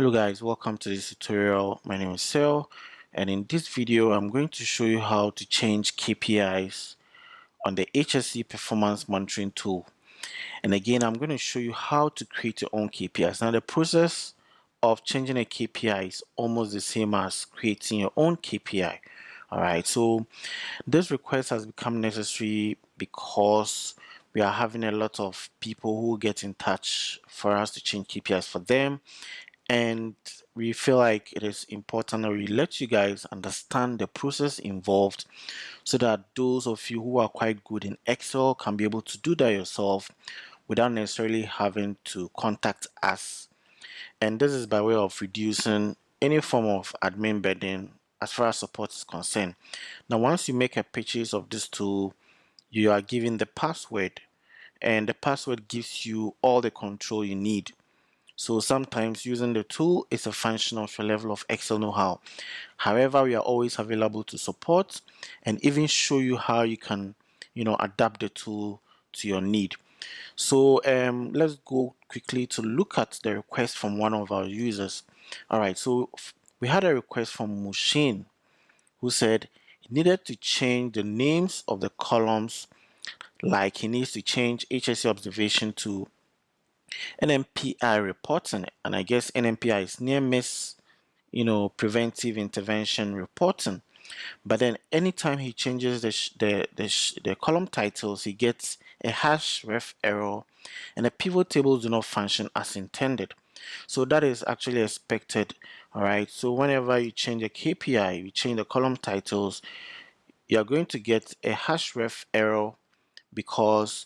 Hello guys, welcome to this tutorial. My name is Sel, and in this video I'm going to show you how to change KPIs on the HSE performance monitoring tool. And again, I'm going to show you how to create your own KPIs. Now the process of changing a KPI is almost the same as creating your own KPI. Alright, so this request has become necessary because we are having a lot of people who get in touch for us to change KPIs for them, and we feel like it is important that we let you guys understand the process involved so that those of you who are quite good in Excel can be able to do that yourself without necessarily having to contact us. And this is by way of reducing any form of admin burden as far as support is concerned. Now once you make a purchase of this tool, you are given the password, and the password gives you all the control you need. So sometimes using the tool is a function of your level of Excel know-how. However, we are always available to support and even show you how you can, adapt the tool to your need. So let's go quickly to look at the request from one of our users. All right, so we had a request from Mohsin, who said he needed to change the names of the columns, like he needs to change HSE observation to NMPI reporting, and I guess NMPI is near miss, preventive intervention reporting. But then anytime he changes the column titles, he gets a hash ref error, and the pivot tables do not function as intended. So that is actually expected. All right, so whenever you change a KPI, you change the column titles, you are going to get a hash ref error because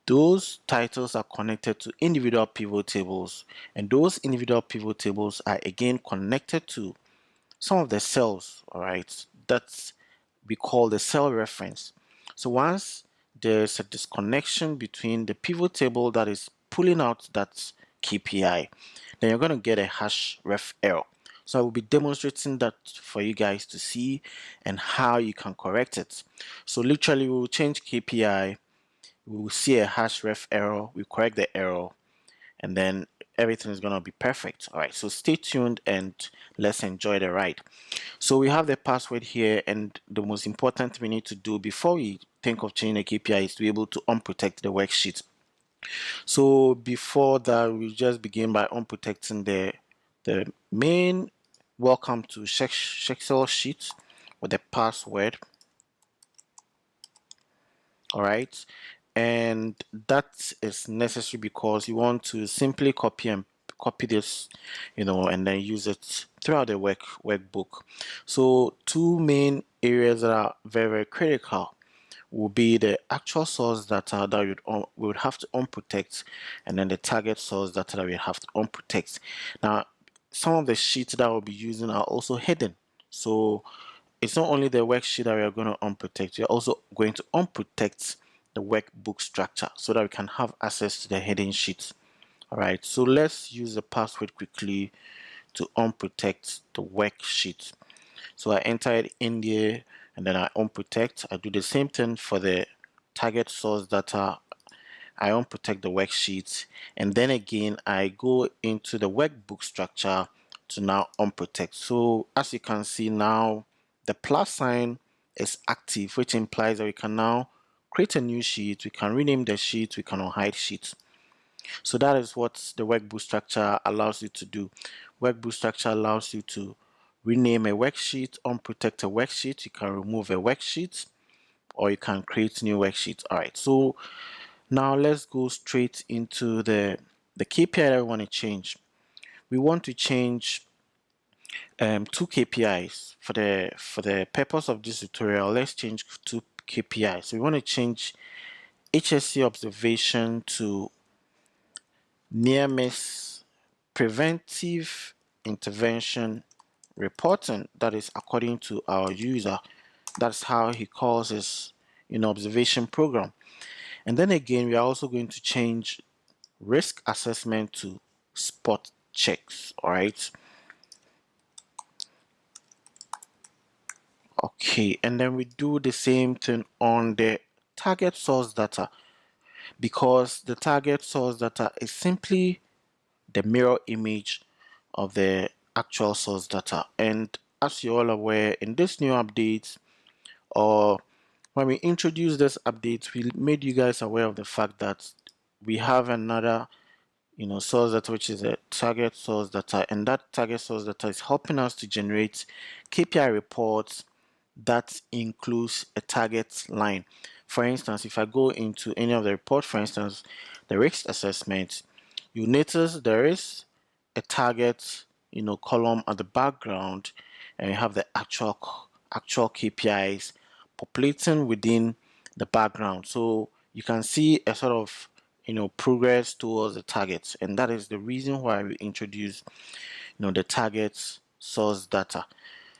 those titles are connected to individual pivot tables, and those individual pivot tables are again connected to some of the cells, all right, that we call the cell reference. So once there's a disconnection between the pivot table that is pulling out that KPI, then you're going to get a hash ref error. So I will be demonstrating that for you guys to see and how you can correct it. So literally we will change KPI, we will see a hash ref error, we correct the error, and then everything is going to be perfect. All right, so stay tuned and let's enjoy the ride. So we have the password here, and the most important thing we need to do before we think of changing a KPI is to be able to unprotect the worksheet. So before that, we just begin by unprotecting the main welcome to Excel sheet with the password. All right, and that is necessary because you want to simply copy this, and then use it throughout the workbook. So two main areas that are very, very critical will be the actual source data that we would have to unprotect, and then the target source data that we have to unprotect. Now some of the sheets that we'll be using are also hidden, so it's not only the worksheet that we are going to unprotect, we are also going to unprotect the workbook structure so that we can have access to the hidden sheets. All right, so let's use the password quickly to unprotect the worksheet. So I enter it in there, and then I unprotect. I do the same thing for the target source data. I unprotect the worksheet, and then again I go into the workbook structure to now unprotect. So as you can see now, the plus sign is active, which implies that we can now create a new sheet, we can rename the sheet, we can unhide sheets. So that is what the workbook structure allows you to do. Workbook structure allows you to rename a worksheet, unprotect a worksheet, you can remove a worksheet, or you can create new worksheets. All right, so now let's go straight into the KPI that we want to change. We want to change two KPIs for the purpose of this tutorial. Let's change two KPIs. So we want to change HSE observation to near miss preventive intervention reporting. That is according to our user. That's how he calls his observation program. And then again, we are also going to change risk assessment to spot checks. All right. Okay, and then we do the same thing on the target source data, because the target source data is simply the mirror image of the actual source data. And as you're all aware, in this new update, or when we introduced this update, we made you guys aware of the fact that we have another source data, which is a target source data, and that target source data is helping us to generate KPI reports that includes a target line. For instance, if I go into any of the report, for instance, the risk assessment, you notice there is a target, column at the background, and you have the actual KPIs populating within the background. So you can see a sort of progress towards the targets, and that is the reason why we introduce the target source data.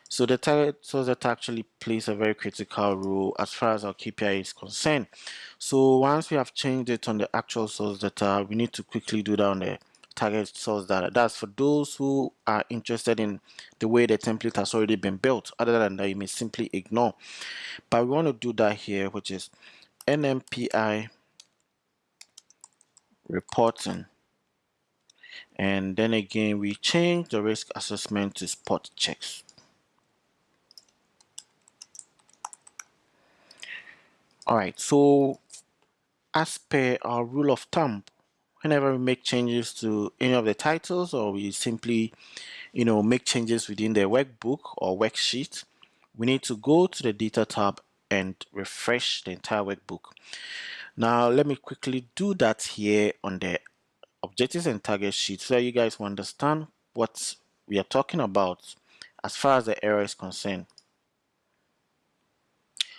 So the target source data actually plays a very critical role as far as our KPI is concerned. So once we have changed it on the actual source data, we need to quickly do that on the target source data. That's for those who are interested in the way the template has already been built. Other than that, you may simply ignore. But we want to do that here, which is NMPI reporting. And then again, we change the risk assessment to spot checks. All right, so as per our rule of thumb, whenever we make changes to any of the titles, or we simply make changes within the workbook or worksheet, we need to go to the data tab and refresh the entire workbook. Now let me quickly do that here on the objectives and target sheet so that you guys will understand what we are talking about as far as the error is concerned.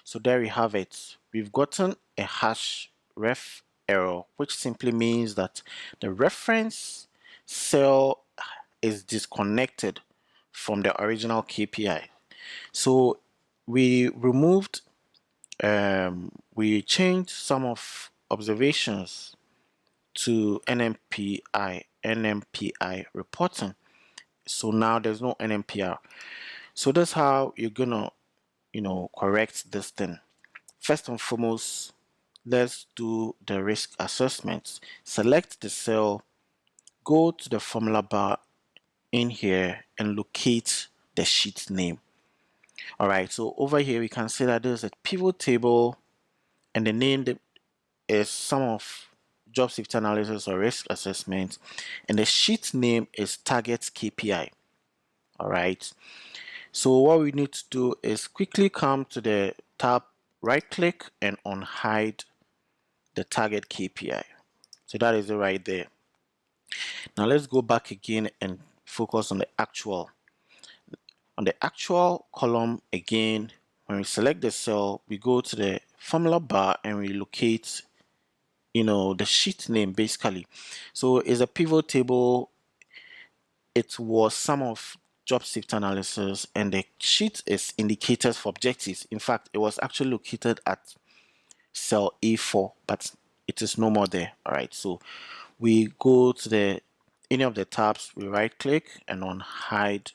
So there we have it. We've gotten a hash ref error, which simply means that the reference cell is disconnected from the original KPI. So we removed, we changed some of observations to NMPI reporting. So now there's no NMPR. So that's how you're gonna, correct this thing. First and foremost, let's do the risk assessment. Select the cell, go to the formula bar in here and locate the sheet name. All right, so over here we can see that there's a pivot table and the name is some of job safety analysis or risk assessment, and the sheet name is target KPI. All right, so what we need to do is quickly come to the tab, right click and unhide the target KPI. So that is it right there. Now let's go back again and focus on the actual. On the actual column again, when we select the cell, we go to the formula bar and we locate, the sheet name basically. So it's a pivot table. It was some of job safety analysis, and the sheet is indicators for objectives. In fact, it was actually located at cell A4, but it is no more there. All right, so we go to any of the tabs, we right click and on hide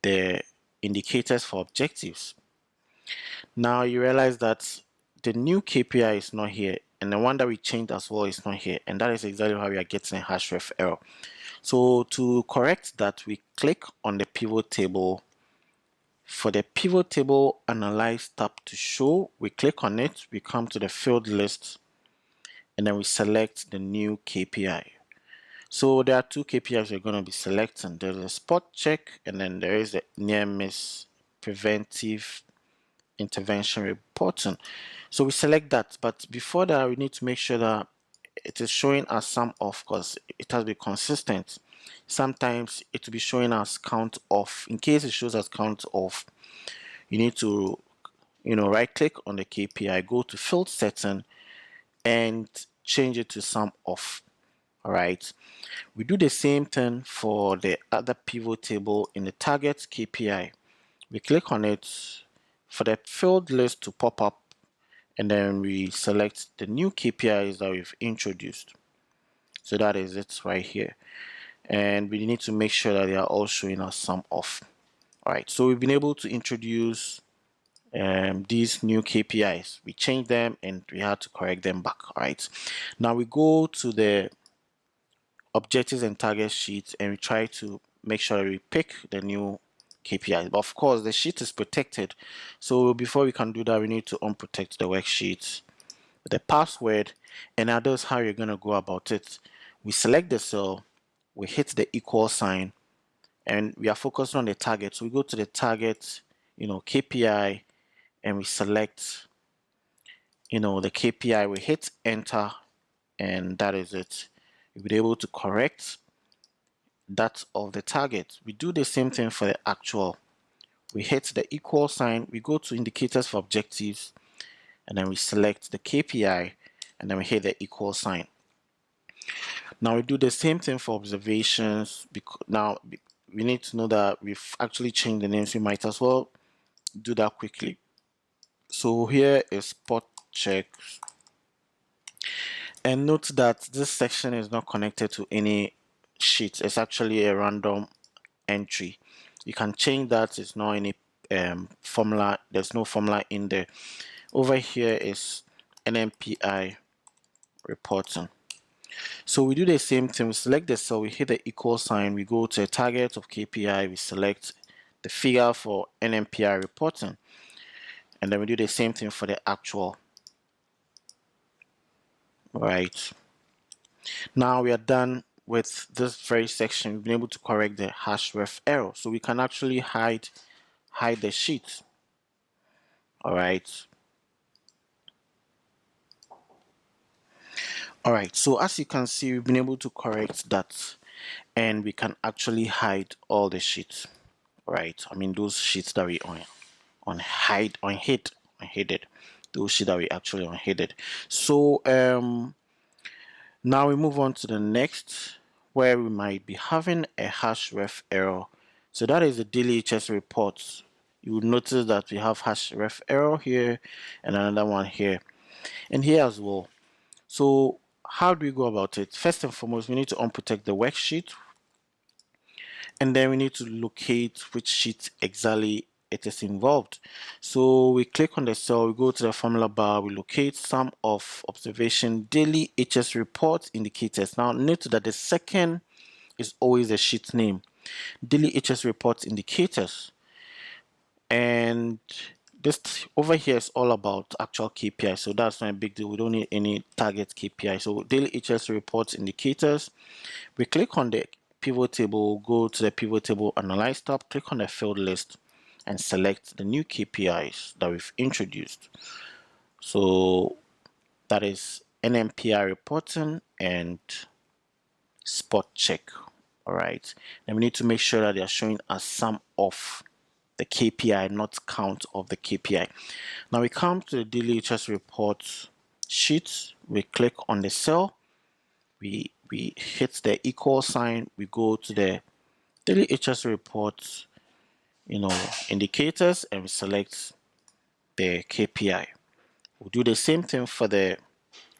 the indicators for objectives. Now you realize that the new KPI is not here, and the one that we changed as well is not here, and that is exactly how we are getting a hash ref error. So to correct that, we click on the pivot table. For the pivot table analyze tab to show, we click on it, we come to the field list, and then we select the new KPI. So there are two KPIs we're going to be selecting. There's a spot check, and then there is a near miss preventive intervention reporting. So we select that, but before that we need to make sure that it is showing as sum of, because it has to be consistent. Sometimes it will be showing as count off. In case it shows as count off, you need to right click on the KPI, go to field setting and change it to sum off. All right, we do the same thing for the other pivot table in the target KPI. We click on it for the field list to pop up, and then we select the new KPIs that we've introduced. So that is it right here, and we need to make sure that they are all showing us sum off. All right, so we've been able to introduce these new KPIs. We changed them and we had to correct them back. All right, now we go to the objectives and target sheets, and we try to make sure we pick the new KPIs. But of course, the sheet is protected. So before we can do that, we need to unprotect the worksheet, the password, and now that's how you're going to go about it. We select the cell, we hit the equal sign, and we are focused on the target. So we go to the target, KPI, and we select, the KPI. We hit enter, and that is it. You'll be able to correct that of the target. We do the same thing for the actual. We hit the equal sign, we go to indicators for objectives, and then we select the KPI, and then we hit the equal sign. Now we do the same thing for observations. Now we need to know that we've actually changed the names. We might as well do that quickly. So here is spot check, and note that this section is not connected to any sheet. It's actually a random entry. You can change that. It's not any formula. There's no formula in there. Over here is NMPI reporting. So we do the same thing. We select the cell, we hit the equal sign, we go to a target of KPI, we select the figure for NMPI reporting, and then we do the same thing for the actual. Right. Now we are done with this very section. We've been able to correct the #ref error, so we can actually hide the sheet. All right. Alright, so as you can see, we've been able to correct that, and we can actually hide all the sheets. Right, I mean those sheets that we unhided, those sheets that we actually unhided. So now we move on to the next, where we might be having a #ref error. So that is the daily HS reports. You will notice that we have #ref error here and another one here, and here as well. So how do we go about it? First and foremost, we need to unprotect the worksheet, and then we need to locate which sheet exactly it is involved. So we click on the cell, we go to the formula bar, we locate sum of observation daily HS report indicators. Now note that the second is always the sheet name, daily HS report indicators, and this over here is all about actual KPI, so that's not a big deal. We don't need any target KPI. So daily HS reports indicators, we click on the pivot table, go to the pivot table analyze tab, click on the field list, and select the new KPIs that we've introduced. So that is NMPI reporting and spot check. All right, and we need to make sure that they are showing a sum of the KPI, not count of the KPI. Now we come to the daily HS report sheet, we click on the cell, we hit the equal sign, we go to the daily HS report indicators, and we select the KPI. We'll do the same thing for the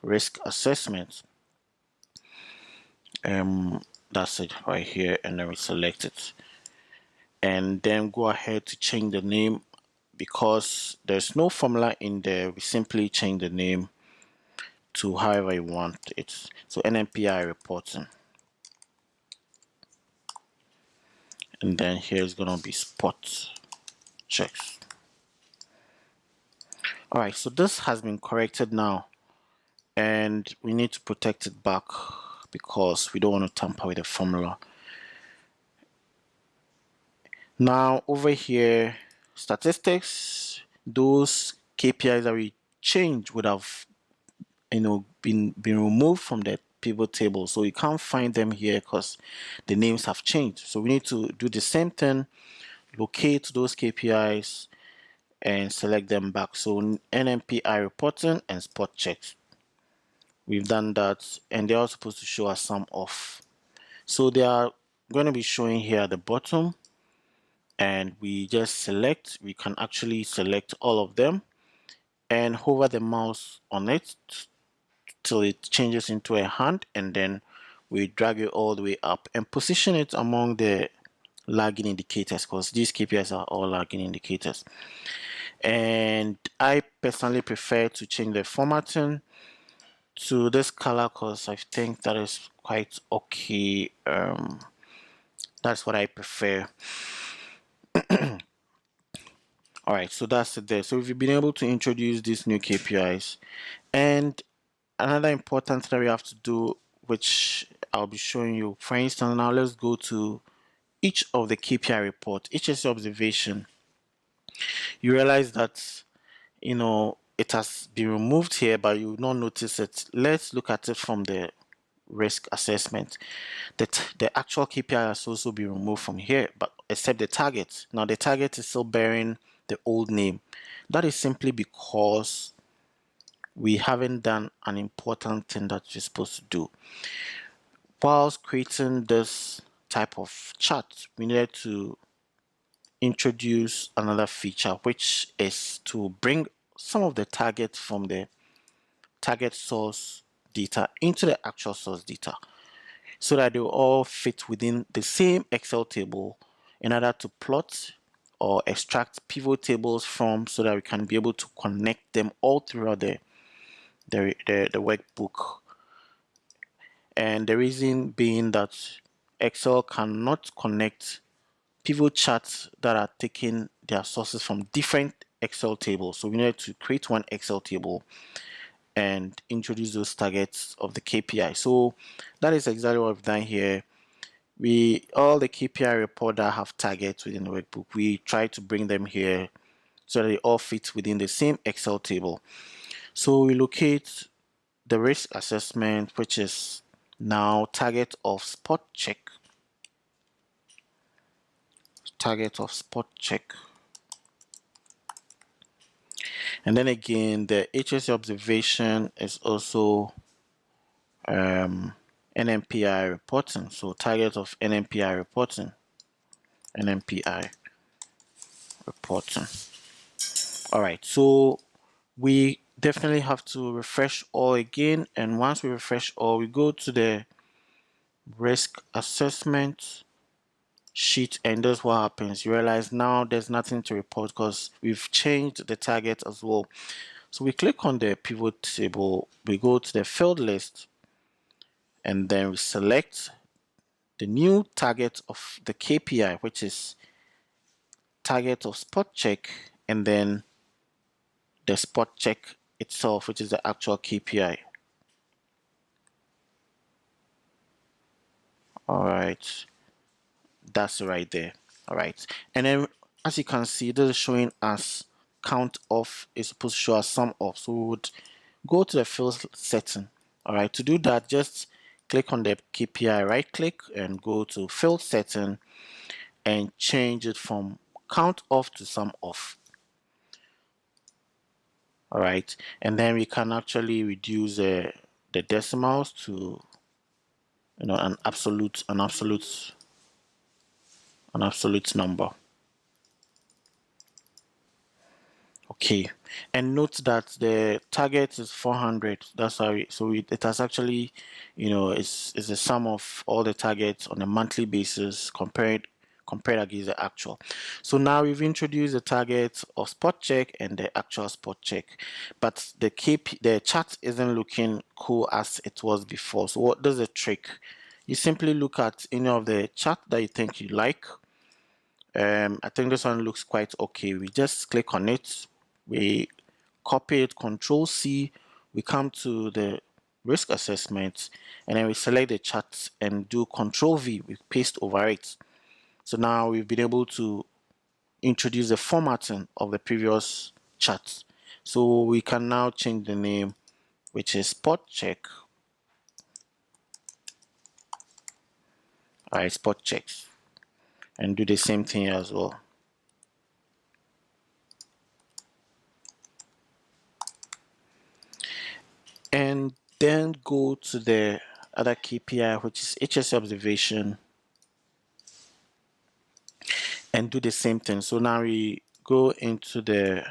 risk assessment. That's it right here, and then we select it, and then go ahead to change the name. Because there's no formula in there, we simply change the name to however you want it. So NMPI reporting, and then here's gonna be spot checks. All right, so this has been corrected now, and we need to protect it back because we don't want to tamper with the formula. Now over here, statistics, those KPIs that we changed would have been removed from the pivot table, so you can't find them here because the names have changed. So we need to do the same thing, locate those KPIs and select them back. So NMPI reporting and spot checks, we've done that, and they're all supposed to show a sum of. So they are going to be showing here at the bottom, and we just select, we can actually select all of them and hover the mouse on it till it changes into a hand, and then we drag it all the way up and position it among the lagging indicators, because these KPIs are all lagging indicators. And I personally prefer to change the formatting to this color because I think that is quite okay. That's what I prefer. All right, so that's it there. So we've been able to introduce these new KPIs, and another important thing that we have to do, which I'll be showing you. For instance, now let's go to each of the KPI report, HSE observation. You realize that it has been removed here, but you will not notice it. Let's look at it from the risk assessment. The actual KPI has also been removed from here, but except the target. Now the target is still bearing the old name. That is simply because we haven't done an important thing that we're supposed to do. Whilst creating this type of chart, we needed to introduce another feature, which is to bring some of the targets from the target source data into the actual source data so that they will all fit within the same Excel table in order to plot or extract pivot tables from, so that we can be able to connect them all throughout the workbook. And the reason being that Excel cannot connect pivot charts that are taking their sources from different Excel tables. So we need to create one Excel table and introduce those targets of the KPI. So that is exactly what we've done here. All the KPI report that have targets within the workbook, we try to bring them here so that they all fit within the same Excel table. So we locate the risk assessment, which is now target of spot check. Target of spot check. And then again, the HSE observation is also NMPI reporting. So target of NMPI reporting. NMPI reporting. All right, so we definitely have to refresh all again. And once we refresh all, we go to the risk assessment sheet, and that's what happens. You realize now there's nothing to report because we've changed the target as well. So we click on the pivot table, we go to the field list, and then we select the new target of the KPI, which is target of spot check, and then the spot check itself, which is the actual KPI. All right, that's right there. All right, and then as you can see, this is showing us count off is supposed to show us sum off. So we would go to the field setting. All right, to do that, just click on the KPI, right click, and go to field setting and change it from count off to sum off. All right, and then we can actually reduce the decimals to an absolute number. Okay, and note that the target is 400. That's how it has actually, it's the sum of all the targets on a monthly basis compared against the actual. So now we've introduced the target of spot check and the actual spot check, but the chart isn't looking cool as it was before. So what does the trick? You simply look at any of the chart that you think you like. I think this one looks quite okay. We just click on it, we copy it, Control C, we come to the risk assessment, and then we select the chart and do Control V, we paste over it. So now we've been able to introduce the formatting of the previous chart. So we can now change the name, which is spot check. All right, spot checks, and do the same thing as well. And then go to the other KPI, which is HSE observation, and do the same thing. So now we go into the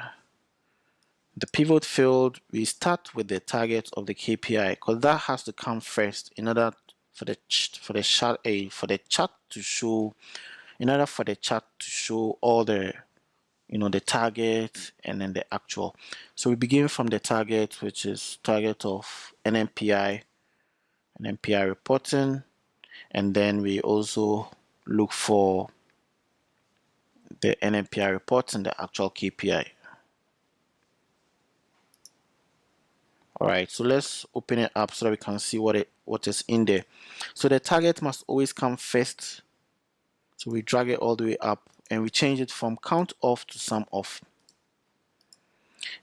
pivot field. We start with the target of the KPI because that has to come first in order for the chart to show. In order for the chart to show all the the target and then the actual. So we begin from the target, which is target of NMPI reporting, and then we also look for the NMPI reports and the actual KPI. All right, so let's open it up so that we can see what is in there. So the target must always come first. So we drag it all the way up and we change it from count off to sum off.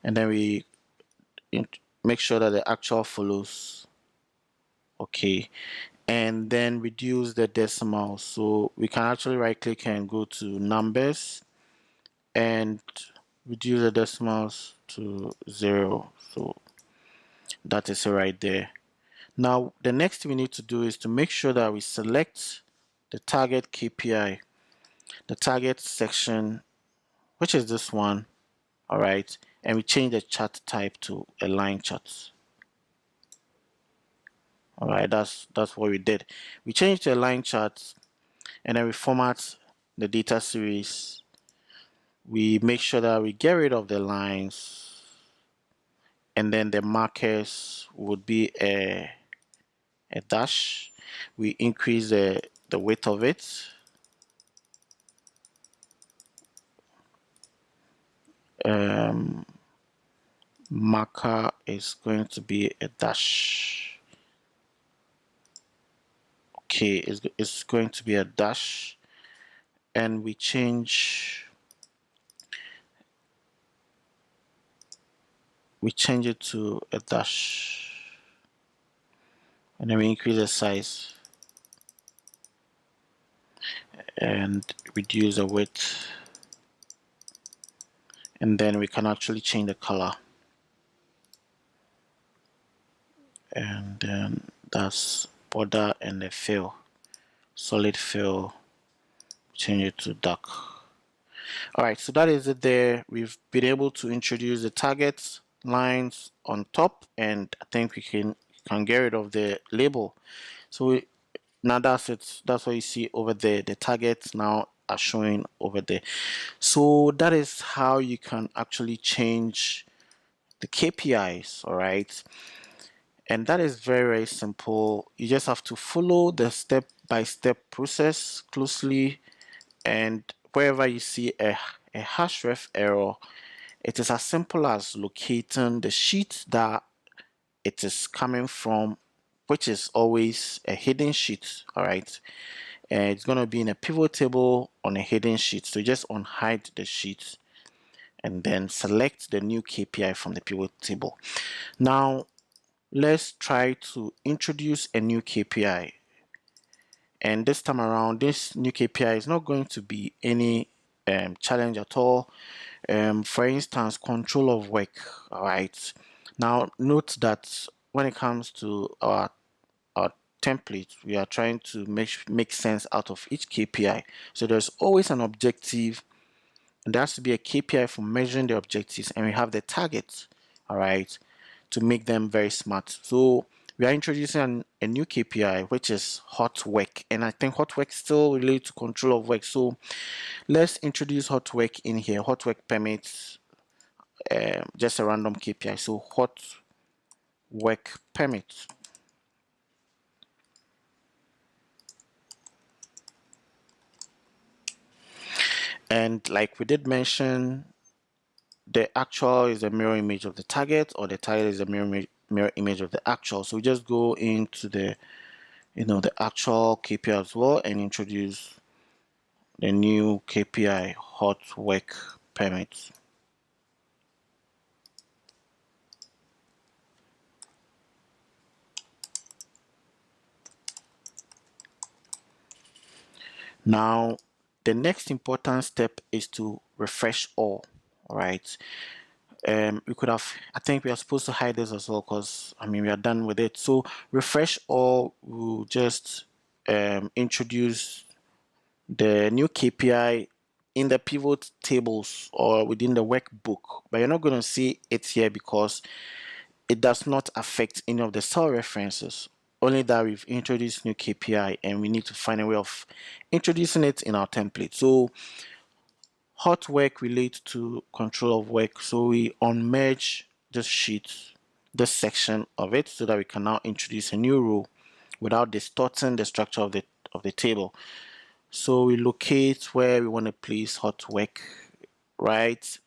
And then we make sure that the actual follows. Okay. And then reduce the decimal. So we can actually right click and go to numbers and reduce the decimals to 0. So that is it right there. Now the next thing we need to do is to make sure that we select the target KPI, the target section, which is this one. All right, and we change the chart type to a line chart. All right, that's what we did. We changed the line chart and then we format the data series. We make sure that we get rid of the lines, and then the markers would be a dash. We increase the width of it. Marker is going to be a dash. Okay, it's going to be a dash, and we change it to a dash, and then we increase the size and reduce the width, and then we can actually change the color, and then that's border and the fill, solid fill, change it to dark. All right, so that is it there. We've been able to introduce the target lines on top, and I think we can get rid of the label. So now that's it. That's what you see over there. The targets now are showing over there. So that is how you can actually change the KPIs. All right, and that is very, very simple. You just have to follow the step-by-step process closely, and wherever you see a href error, it is as simple as locating the sheet that it is coming from, which is always a hidden sheet. All right, and it's going to be in a pivot table on a hidden sheet. So just unhide the sheet and then select the new KPI from the pivot table. Now let's try to introduce a new KPI, and this time around this new KPI is not going to be any challenge at all. For instance, control of work. All right, now note that when it comes to our template, we are trying to make sense out of each KPI. So there's always an objective, and there has to be a KPI for measuring the objectives, and we have the targets, all right, to make them very smart. So we are introducing a new KPI, which is hot work, and I think hot work still related to control of work. So let's introduce hot work in here. Hot work permits, just a random KPI. So hot work permit. And like we did mention, the actual is a mirror image of the target, or the target is a mirror image of the actual. So we just go into the the actual KPI as well and introduce the new KPI hot work permit. Now the next important step is to refresh all. All right, we could have, I think we are supposed to hide this as well, because I mean we are done with it. So refresh all will just introduce the new KPI in the pivot tables or within the workbook, but you're not going to see it here because it does not affect any of the cell references. Only that we've introduced new KPI and we need to find a way of introducing it in our template. So Hot work relates to control of work, so we unmerge this sheet, this section of it, so that we can now introduce a new row without distorting the structure of the table. So we locate where we want to place hot work, right?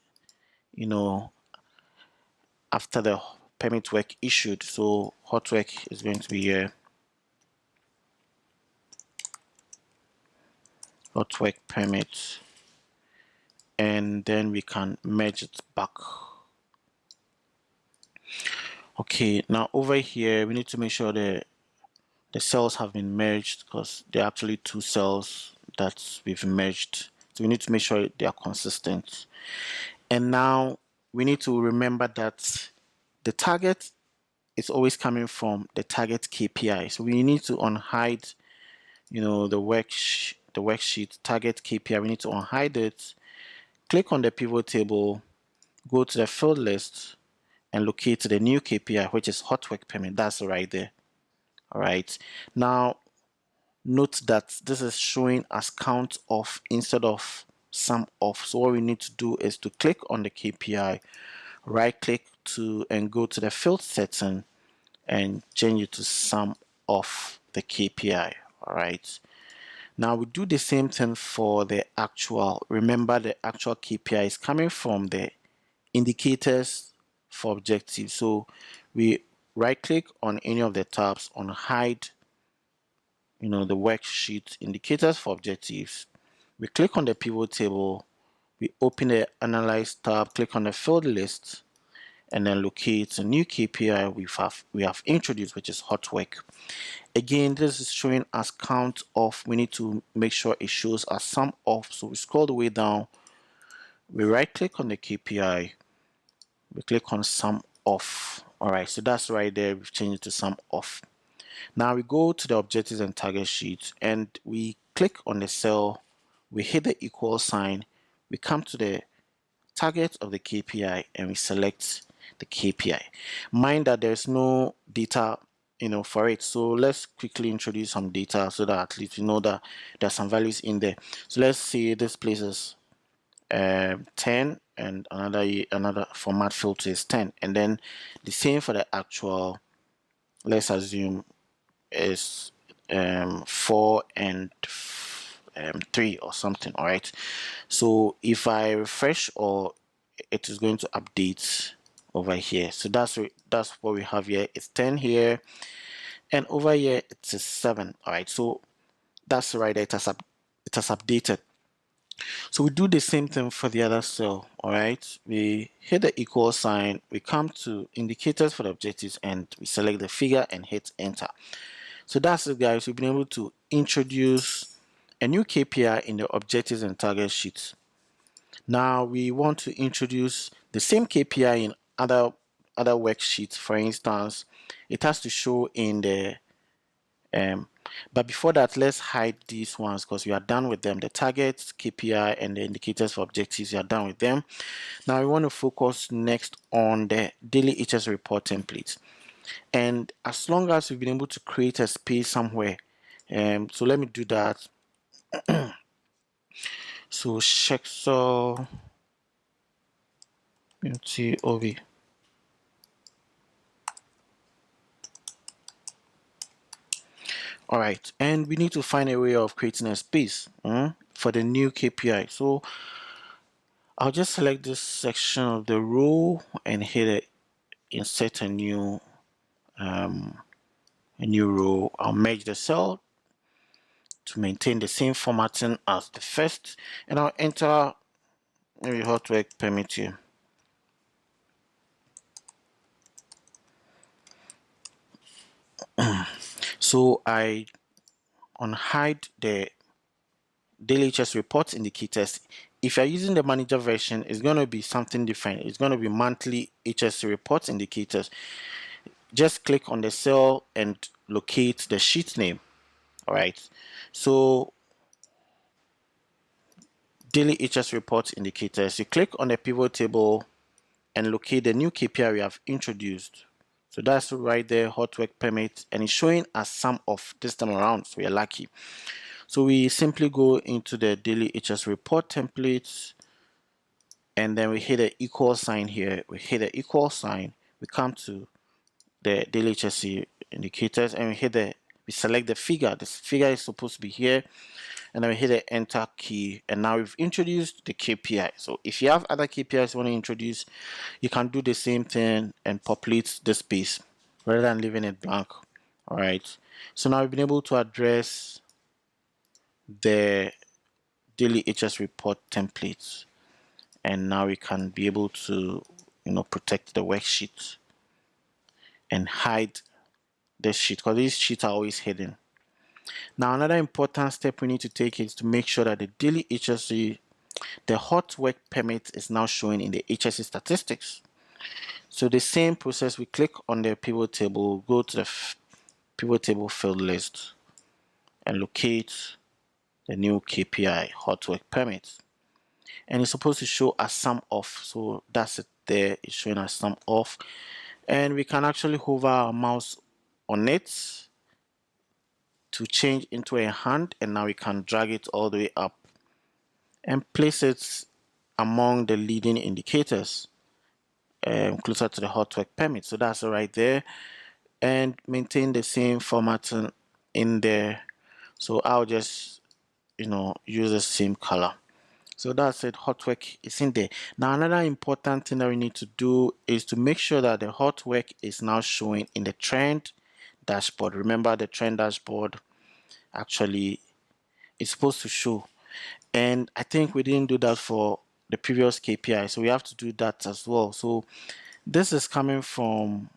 You know, after the permit work issued. So hot work is going to be here. Hot work permit, and then we can merge it back. Okay, now over here we need to make sure the cells have been merged, because there are actually two cells that we've merged, so we need to make sure they are consistent. And now we need to remember that the target is always coming from the target KPI, so we need to unhide, you know, the worksheet target KPI. We need to unhide it, click on the pivot table, go to the field list, and locate the new KPI, which is hot work permit. That's right there. All right, now note that this is showing as count off instead of sum off. So what we need to do is to click on the KPI, right click to and go to the field setting and change it to sum of the KPI. All right, now we do the same thing for the actual. Remember, the actual KPI is coming from the indicators for objectives. So we right click on any of the tabs, on hide, you know, the worksheet indicators for objectives. We click on the pivot table, we open the analyze tab, click on the field list, and then locate a new KPI we have introduced, which is hot work. Again, this is showing as count off. We need to make sure it shows as sum off. So we scroll the way down, we right click on the KPI, we click on sum off. All right, so that's right there. We've changed it to sum off. Now we go to the objectives and target sheet, and we click on the cell, we hit the equal sign, we come to the target of the KPI, and we select the KPI. Mind that there's no data, you know, for it. So let's quickly introduce some data so that at least you know that there's some values in there. So let's say this place is 10, and another format filter is 10, and then the same for the actual. Let's assume is 4 and 3 or something. All right, so if I refresh, or it is going to update over here. So that's what we have here. It's 10 here, and over here it's a 7. All right, so that's right there. It has updated. So we do the same thing for the other cell. All right, we hit the equal sign, we come to indicators for the objectives, and we select the figure and hit enter. So that's it, guys. We've been able to introduce a new KPI in the objectives and target sheets. Now we want to introduce the same KPI in other worksheets. For instance, it has to show in the but before that, let's hide these ones because we are done with them. The targets, KPI, and the indicators for objectives, we are done with them. Now we want to focus next on the daily HS report template. And as long as we've been able to create a space somewhere, so let me do that. So check so OV. All right, and we need to find a way of creating a space for the new KPI. So I'll just select this section of the row and hit it, insert a new row. I'll merge the cell to maintain the same formatting as the first, and I'll enter maybe hot work permit here. So I unhide the daily HS reports indicators. If you're using the manager version, it's going to be something different. It's going to be monthly HSE reports indicators. Just click on the cell and locate the sheet name. All right, so daily HS reports indicators, you click on the pivot table and locate the new KPI we have introduced. So that's right there, hot work permit, and it's showing as sum of this time around, so we are lucky. So we simply go into the daily HS report templates, and then we hit the equal sign here. We hit the equal sign. We come to the daily HSE indicators, and we select the figure. This figure is supposed to be here, and then we hit the enter key, and now we've introduced the KPI. So if you have other KPIs you want to introduce, you can do the same thing and populate the space rather than leaving it blank. All right, so now we've been able to address the daily HS report templates, and now we can be able to protect the worksheet and hide this sheet, because these sheets are always hidden. Now another important step we need to take is to make sure that the daily HSE, the hot work permit, is now showing in the HSE statistics. So the same process, we click on the pivot table, go to the pivot table field list and locate the new KPI hot work permit, and it's supposed to show as sum off. So that's it there, it's showing as sum off, and we can actually hover our mouse on it to change into a hand, and now we can drag it all the way up and place it among the leading indicators, closer to the hot work permit. So that's right there, and maintain the same formatting in there. So I'll just use the same color. So that's it, hot work is in there. Now another important thing that we need to do is to make sure that the hot work is now showing in the trend dashboard. Remember, the trend dashboard actually is supposed to show, and I think we didn't do that for the previous KPI, so we have to do that as well. So this is coming from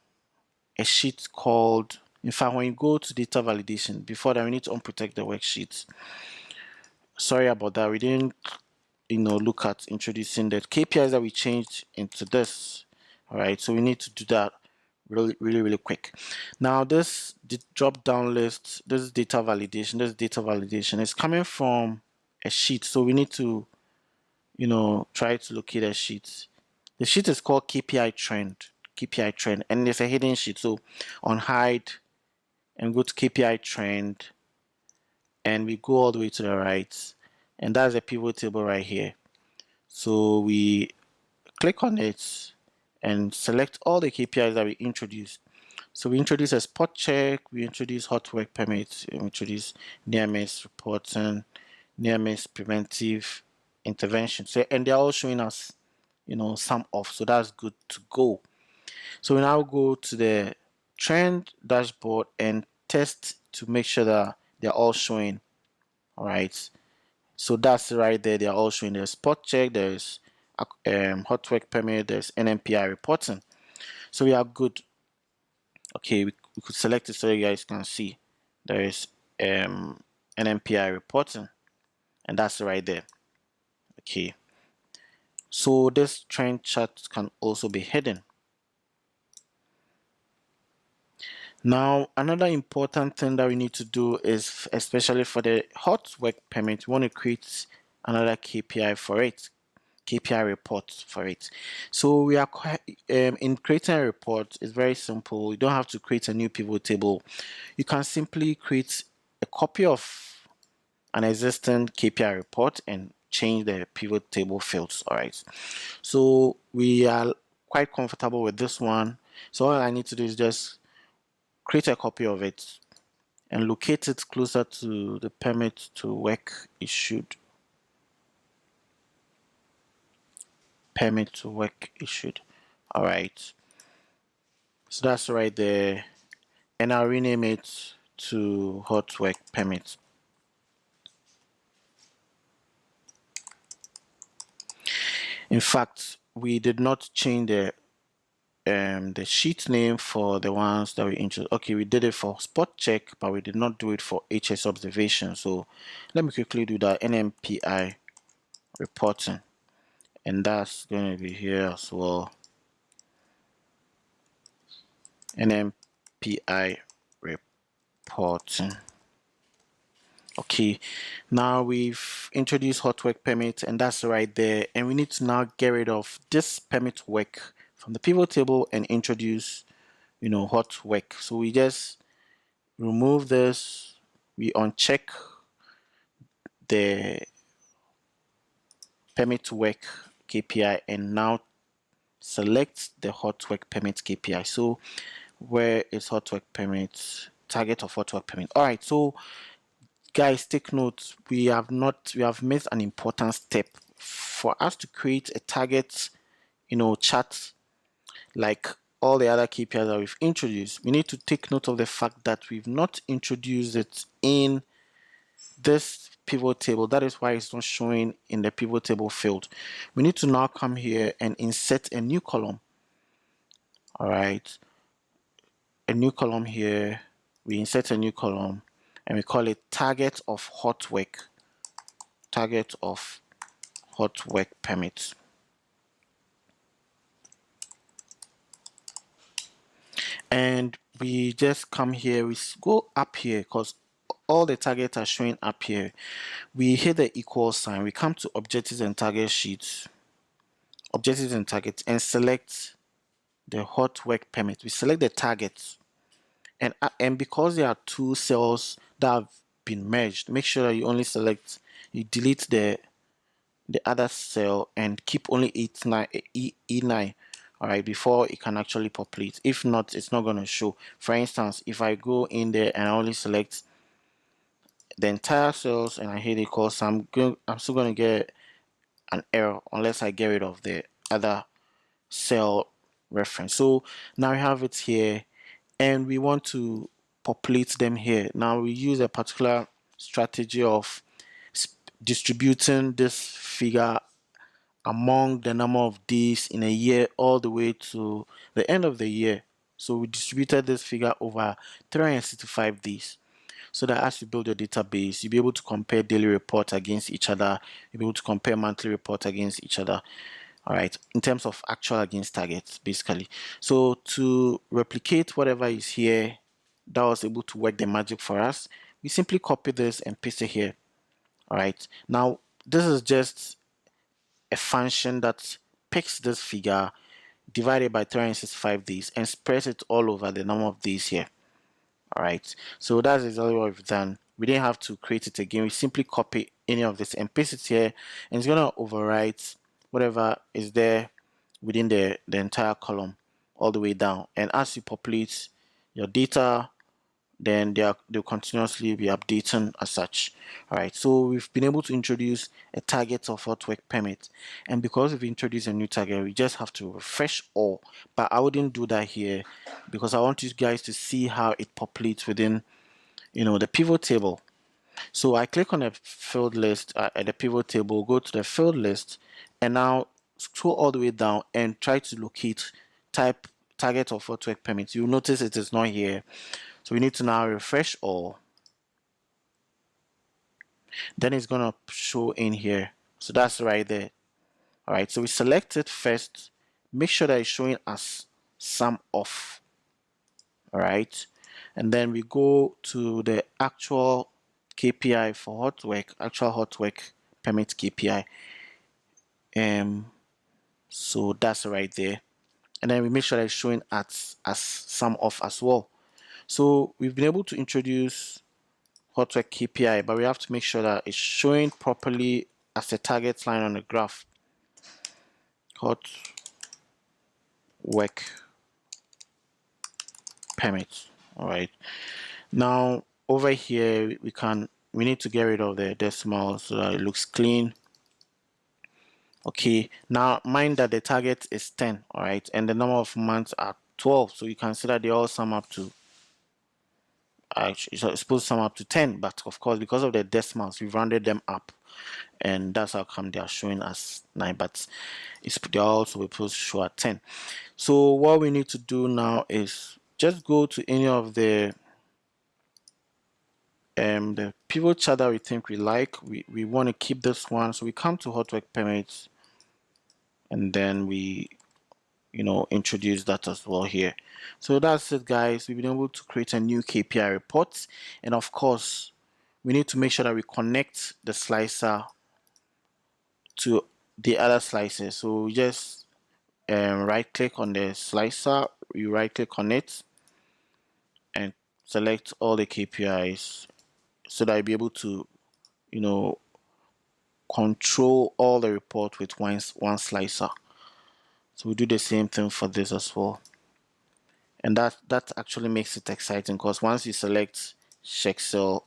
a sheet called, in fact, when you go to data validation, before that we need to unprotect the worksheets. Sorry about that, we didn't look at introducing the KPIs that we changed into this. All right, so we need to do that really quick. Now this drop down list, this data validation is coming from a sheet, so we need to try to locate a sheet. The sheet is called KPI trend, and it's a hidden sheet. So Unhide and go to KPI trend, and we go all the way to the right, and that's a pivot table right here. So we click on it and select all the KPIs that we introduced. So we introduce a spot check, we introduce hot work permits, we introduce near miss reporting, near miss preventive intervention. So, and they're all showing us sum off, so that's good to go. So we now go to the trend dashboard and test to make sure that they're all showing. All right, so that's right there, they're all showing. There's spot check, there's hot work permit, there's NMPI reporting, so we are good. Okay, we could select it so you guys can see there is NMPI reporting, and that's right there. Okay, so this trend chart can also be hidden. Now another important thing that we need to do is, especially for the hot work permit, we want to create another KPI for it, KPI report for it. So we are in creating a report, it's very simple. You don't have to create a new pivot table. You can simply create a copy of an existing KPI report and change the pivot table fields. All right, so we are quite comfortable with this one. So all I need to do is just create a copy of it and locate it closer to the permit to work issued. Permit to work issued. All right, so that's right there, and I'll rename it to hot work permit. In fact, we did not change the sheet name for the ones that we introduced. Okay, we did it for spot check, but we did not do it for HS observation. So let me quickly do that. NMPI reporting, and that's going to be here as well. NMPI reporting. Okay, now we've introduced hot work permit, and that's right there, and we need to now get rid of this permit work from the pivot table and introduce hot work. So we just remove this, we uncheck the permit work KPI and now select the hot work permit KPI. So where is hot work permit? Target of hot work permit. All right, so guys, take note, we have missed an important step. For us to create a target, chart like all the other KPIs that we've introduced, we need to take note of the fact that we've not introduced it in this pivot table. That is why it's not showing in the pivot table field. We need to now come here and insert a new column. All right, a new column here. We insert a new column and we call it target of hot work. Target of hot work permit. And we just come here, we go up here because all the targets are showing up here. We hit the equal sign, we come to objectives and target sheets, objectives and targets, and select the hot work permit. We select the targets, and because there are two cells that have been merged, make sure that you only select, you delete the other cell and keep only E9, all right, before it can actually populate. If not, it's not going to show. For instance, if I go in there and I only select the entire cells and I hit equal, so I'm still going to get an error unless I get rid of the other cell reference. So now we have it here and we want to populate them here. Now we use a particular strategy of distributing this figure among the number of days in a year all the way to the end of the year. So we distributed this figure over 365 days, so that as you build your database, you'll be able to compare daily reports against each other, you'll be able to compare monthly reports against each other, all right, in terms of actual against targets, basically. So to replicate whatever is here that was able to work the magic for us, we simply copy this and paste it here. All right, now this is just a function that picks this figure divided by 365 days and spreads it all over the number of days here. All right, so that's exactly what we've done. We didn't have to create it again. We simply copy any of this and paste it here, and it's gonna overwrite whatever is there within the entire column all the way down. And as you populate your data, then they'll continuously be updating as such. All right, so we've been able to introduce a target of hot work permit, and because we've introduced a new target, we just have to refresh all. But I wouldn't do that here because I want you guys to see how it populates within the pivot table. So I click on the field list at the pivot table, go to the field list, and now scroll all the way down and try to locate type target of hot work permit. You'll notice it is not here. So we need to now refresh all. Then it's gonna show in here. So that's right there. All right, so we select it first. Make sure that it's showing as sum of. All right, and then we go to the actual KPI for hot work, actual hot work permit KPI. So that's right there. And then we make sure that it's showing as sum of as well. So we've been able to introduce hot work KPI, but we have to make sure that it's showing properly as a target line on the graph. Hot work permit. All right, now over here we need to get rid of the decimal so that it looks clean. Okay, now mind that the target is 10, all right, and the number of months are 12, so you can see that they all sum up to, actually it's supposed to sum up to 10, but of course because of the decimals we've rounded them up, and that's how come they are showing as 9, but they're also supposed to show at 10. So what we need to do now is just go to any of the pivot chart that we think we like. We want to keep this one, so we come to hot work permits, and then we introduce that as well here. So that's it, guys. We've been able to create a new KPI report, and of course we need to make sure that we connect the slicer to the other slices. So we just right click on the slicer, you right click on it and select all the KPIs so that you'll be able to control all the report with one slicer. So we do the same thing for this as well. And that actually makes it exciting, because once you select check cell,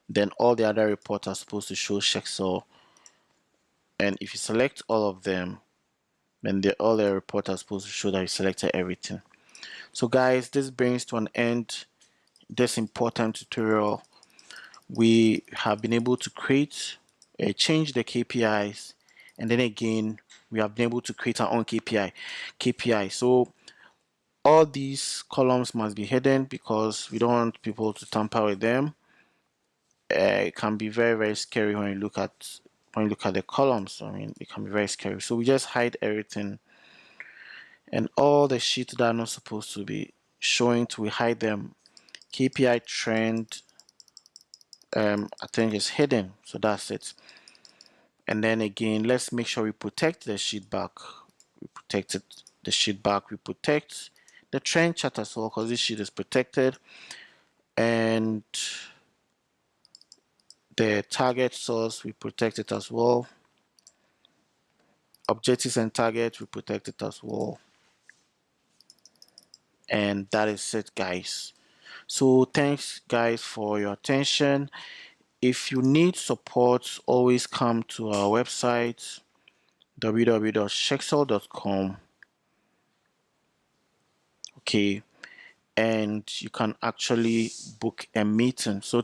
then all the other reports are supposed to show check cell. And if you select all of them, then all the reports are supposed to show that you selected everything. So guys, this brings to an end this important tutorial. We have been able to create, change the KPIs, and then again, we have been able to create our own KPI. So all these columns must be hidden because we don't want people to tamper with them. It can be very, very scary when you look at the columns. I mean, it can be very scary. So we just hide everything, and all the sheets that are not supposed to be showing, we hide them. KPI trend, I think is hidden, so that's it. And then again, let's make sure we protect the sheet back. We protected the sheet back. We protect the trend chart as well, because this sheet is protected. And the target source, we protect it as well. Objectives and target, we protect it as well. And that is it, guys. So thanks guys for your attention. If you need support, always come to our website www.shexel.com. Okay, and you can actually book a meeting. So